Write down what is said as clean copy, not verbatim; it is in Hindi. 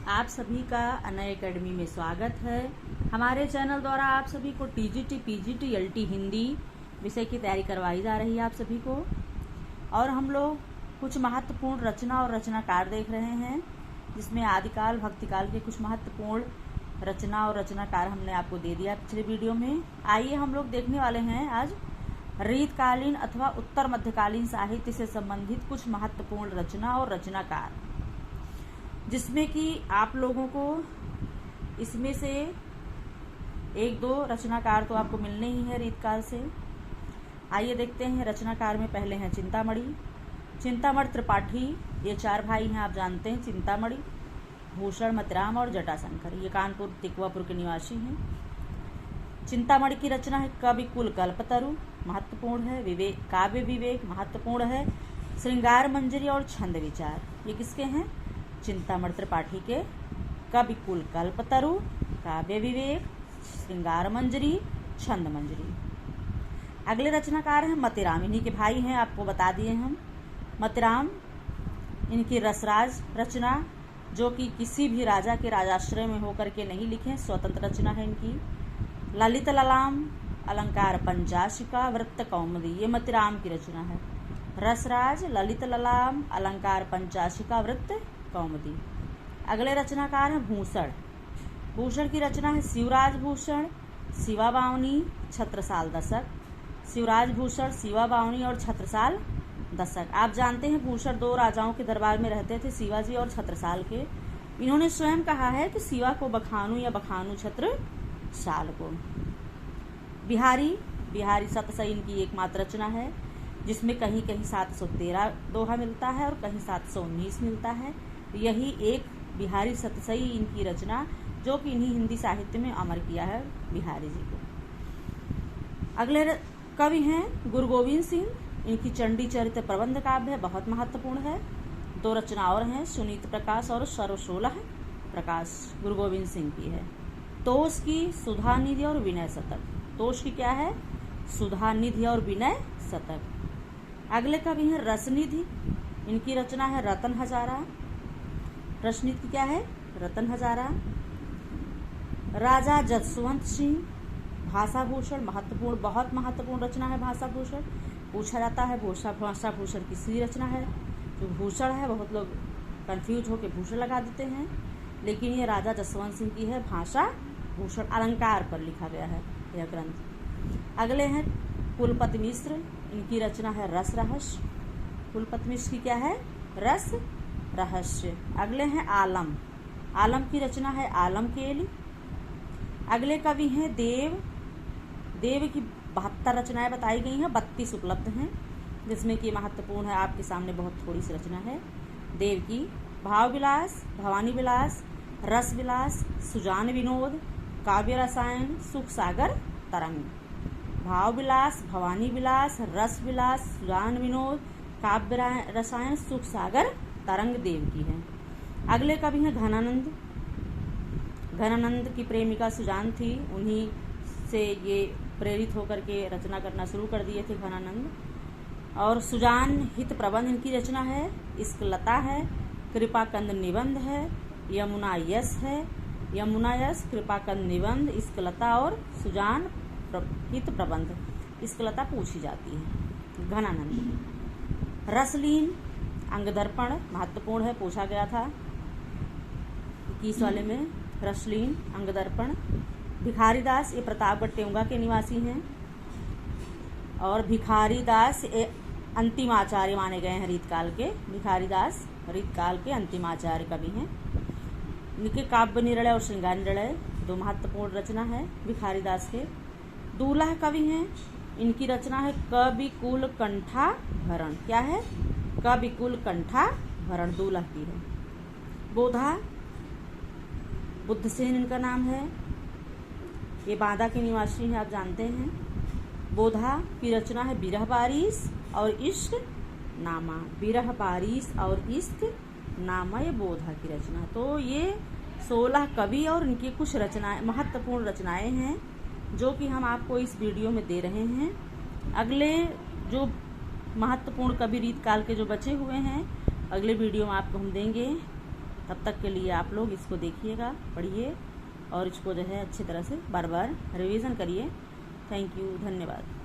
आप सभी का अनय एकेडमी में स्वागत है। हमारे चैनल द्वारा आप सभी को टीजीटी, पीजीटी, एलटी हिंदी विषय की तैयारी करवाई जा रही है आप सभी को। और हम लोग कुछ महत्वपूर्ण रचना और रचनाकार देख रहे हैं, जिसमें आदिकाल, भक्तिकाल के कुछ महत्वपूर्ण रचना और रचनाकार हमने आपको दे दिया पिछले वीडियो में। आइए हम लोग देखने वाले हैं आज रीतकालीन अथवा उत्तर मध्यकालीन साहित्य से संबंधित कुछ महत्वपूर्ण रचना और रचनाकार, जिसमें कि आप लोगों को इसमें से एक दो रचनाकार तो आपको मिलने ही है रीतकाल से। आइए देखते हैं। रचनाकार में पहले हैं चिंतामणि त्रिपाठी। ये चार भाई हैं, आप जानते हैं। चिंतामणि, भूषण, मतिराम और जटाशंकर। ये कानपुर तिकवापुर के निवासी हैं। चिंतामणि की रचना है कवि कुल कल्पतरु, महत्वपूर्ण है। काव्य विवेक महत्वपूर्ण है। श्रृंगार मंजरी और छंद विचार, ये किसके हैं? चिंतामणि त्रिपाठी के। कवि कुल कल्पतरु, काव्य विवेक, श्रृंगार मंजरी, छंद मंजरी। अगले रचनाकार हैं मतिराम। इन्हीं के भाई हैं, आपको बता दिए हम। मतिराम, इनकी रसराज रचना, जो कि किसी भी राजा के राजाश्रय में होकर के नहीं लिखे, स्वतंत्र रचना है इनकी। ललित ललाम, अलंकार पंचाशिका, वृत्त कौमुदी, ये मतिराम की रचना है। रसराज, ललित ललाम, अलंकार पंचाशिका, वृत्त कौमुदी। अगले रचनाकार हैं भूषण की रचना है शिवराज भूषण, शिवा बावनी, छत्रसाल दशक। शिवराज भूषण, शिवा बावनी और छत्रसाल दशक। आप जानते हैं भूषण दो राजाओं के दरबार में रहते थे, शिवाजी और छत्रसाल के। इन्होंने स्वयं कहा है कि शिवा को बखानू या बखानू छत्रसाल को। बिहारी सतसई इनकी एकमात्र रचना है, जिसमें कहीं कहीं 713 दोहा मिलता है और कहीं 719 मिलता है। यही एक बिहारी सतसई इनकी रचना, जो कि इन्हीं हिंदी साहित्य में अमर किया है बिहारी जी को। अगले कवि हैं गुरु गोविंद सिंह। इनकी चंडी चरित्र प्रबंध काव्य है, बहुत महत्वपूर्ण है। दो रचना और हैं, सुनीत प्रकाश और सर्वशोलह प्रकाश, गुरु गोविंद सिंह की है। तोष की सुधा निधि और विनय शतक। तोष की क्या है? सुधा निधि और विनय शतक। अगले कवि हैं रसनिधि। इनकी रचना है रतन हजारा। रसनिधि की क्या है? रतन हजारा। राजा जसवंत सिंह, भाषा भूषण, महत्वपूर्ण, बहुत महत्वपूर्ण रचना है भाषा भूषण। पूछा जाता है भाषा भूषण किसकी रचना है? जो भूषण है, बहुत लोग कंफ्यूज होकर भूषण लगा देते हैं, लेकिन ये राजा जसवंत सिंह की है भाषा भूषण। अलंकार पर लिखा गया है यह ग्रंथ। अगले हैं कुलपति मिश्र। इनकी रचना है रस रहस्य। कुलपति मिश्र की क्या है? रस रहस्य। अगले हैं आलम की रचना है आलम केली। अगले कवि हैं देव की 72 रचनाएं बताई गई हैं, 32 उपलब्ध हैं, जिसमें कि महत्वपूर्ण है, आपके सामने बहुत थोड़ी सी रचना है देव की। भाव विलास, भवानी विलास, रस विलास, सुजान विनोद, काव्य रसायन, सुख सागर तरंग। भाव विलास, भवानी विलास, रस विलास, सुजान विनोद, काव्य रसायन, सुख सागर तरंग देव की है। अगले कवि हैं घनानंद की प्रेमिका सुजान थी, उन्हीं से ये प्रेरित होकर के रचना करना शुरू कर दिए थे घनानंद। और सुजान हित प्रबंध इनकी रचना है। इश्कलता है, कृपाकंद निबंध है, यमुना यश है। यमुना यश, कृपाकंद निबंध, इश्कलता और सुजान हित प्रबंध। इश्कलता पूछी जाती है घनानंद। रसलीन, अंगदर्पण, महत्वपूर्ण है, पूछा गया था 21 वाले में। रसलीन, अंगदर्पण। भिखारीदास, ये प्रतापगढ़ टेउंगा के निवासी हैं। और भिखारीदास अंतिम आचार्य माने गए हैं रीतकाल के। भिखारीदास रीतकाल के अंतिम आचार्य कवि हैं। इनके काव्य निर्णय और श्रृंगार निर्णय दो महत्वपूर्ण रचना है भिखारीदास के। दूल्हा कवि हैं। इनकी रचना है कवि कुल कंठा भरण। क्या है? कवि कुल कंठा भरण, दूल्हा की है। बोधा, बुद्धसेन इनका नाम है। ये बांदा के निवासी हैं, आप जानते हैं। बोधा की रचना है बिरह बारिश और इश्क नामा। बिरह बारिश और इश्क नामा, ये बोधा की रचना। तो ये 16 कवि और इनकी कुछ रचनाएं, महत्वपूर्ण रचनाएं हैं, जो कि हम आपको इस वीडियो में दे रहे हैं। अगले जो महत्वपूर्ण कवि रीतकाल के जो बचे हुए हैं, अगले वीडियो में आपको हम देंगे। तब तक के लिए आप लोग इसको देखिएगा, पढ़िए और इसको जो है अच्छी तरह से बार बार रिवीजन करिए। थैंक यू, धन्यवाद।